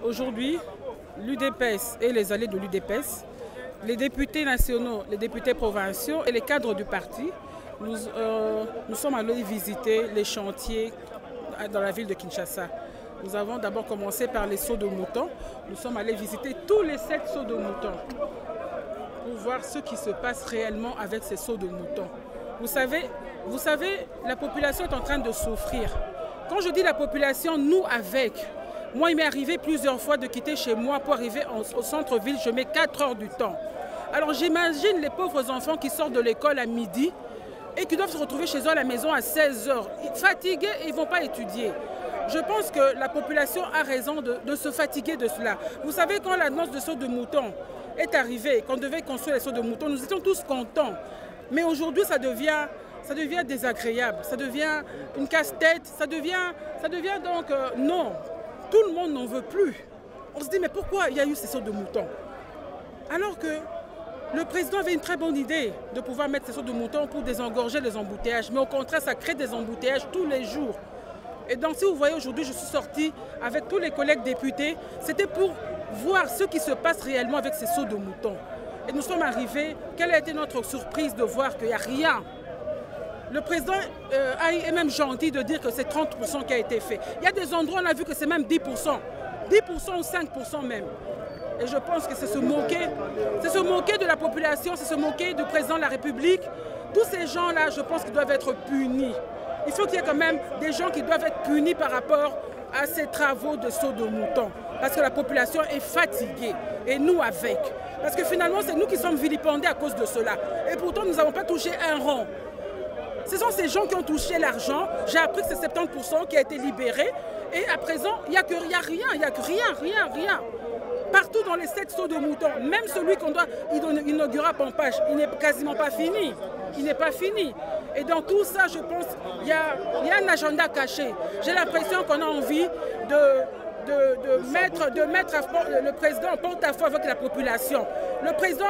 Aujourd'hui, l'UDPS et les alliés de l'UDPS, les députés nationaux, les députés provinciaux et les cadres du parti, nous sommes allés visiter les chantiers dans la ville de Kinshasa. Nous avons d'abord commencé par les seaux de moutons. Nous sommes allés visiter tous les 7 seaux de moutons pour voir ce qui se passe réellement avec ces seaux de moutons. Vous savez, la population est en train de souffrir. Quand je dis la population, nous avec, moi il m'est arrivé plusieurs fois de quitter chez moi pour arriver au centre-ville, je mets 4 heures du temps. Alors j'imagine les pauvres enfants qui sortent de l'école à midi et qui doivent se retrouver chez eux à la maison à 16 heures. Fatigués, ils ne vont pas étudier. Je pense que la population a raison de se fatiguer de cela. Vous savez, quand l'annonce de seaux de moutons est arrivée, qu'on devait construire les seaux de moutons, nous étions tous contents. Mais aujourd'hui, ça devient désagréable, ça devient une casse-tête, ça devient donc non. Tout le monde n'en veut plus. On se dit, mais pourquoi il y a eu ces seaux de moutons? Alors que le président avait une très bonne idée de pouvoir mettre ces seaux de moutons pour désengorger les embouteillages. Mais au contraire, ça crée des embouteillages tous les jours. Et donc, si vous voyez, aujourd'hui, je suis sortie avec tous les collègues députés. C'était pour voir ce qui se passe réellement avec ces seaux de moutons. Et nous sommes arrivés. Quelle a été notre surprise de voir qu'il n'y a rien? Le président est même gentil de dire que c'est 30% qui a été fait. Il y a des endroits où on a vu que c'est même 10%. 10% ou 5% même. Et je pense que c'est se moquer de la population, c'est se moquer du président de la République. Tous ces gens-là, je pense qu'ils doivent être punis. Il faut qu'il y ait quand même des gens qui doivent être punis par rapport à ces travaux de seaux de moutons. Parce que la population est fatiguée, et nous avec. Parce que finalement, c'est nous qui sommes vilipendés à cause de cela. Et pourtant, nous n'avons pas touché un rond. Ce sont ces gens qui ont touché l'argent. J'ai appris que c'est 70% qui a été libéré. Et à présent, il n'y a rien. Partout dans les 7 seaux de moutons, même celui qu'on doit inaugurer à Pampage, il n'est quasiment pas fini. Il n'est pas fini. Et dans tout ça, je pense qu'il y a un agenda caché. J'ai l'impression qu'on a envie de mettre le président en porte-à-faux avec la population. Le président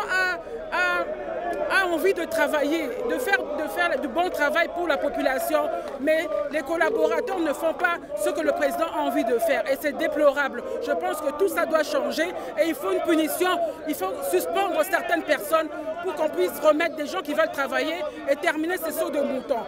a envie de travailler, de faire du bon travail pour la population, mais les collaborateurs ne font pas ce que le président a envie de faire. Et c'est déplorable. Je pense que tout ça doit changer et il faut une punition. Il faut suspendre certaines personnes pour qu'on puisse remettre des gens qui veulent travailler et terminer ces seaux de moutons.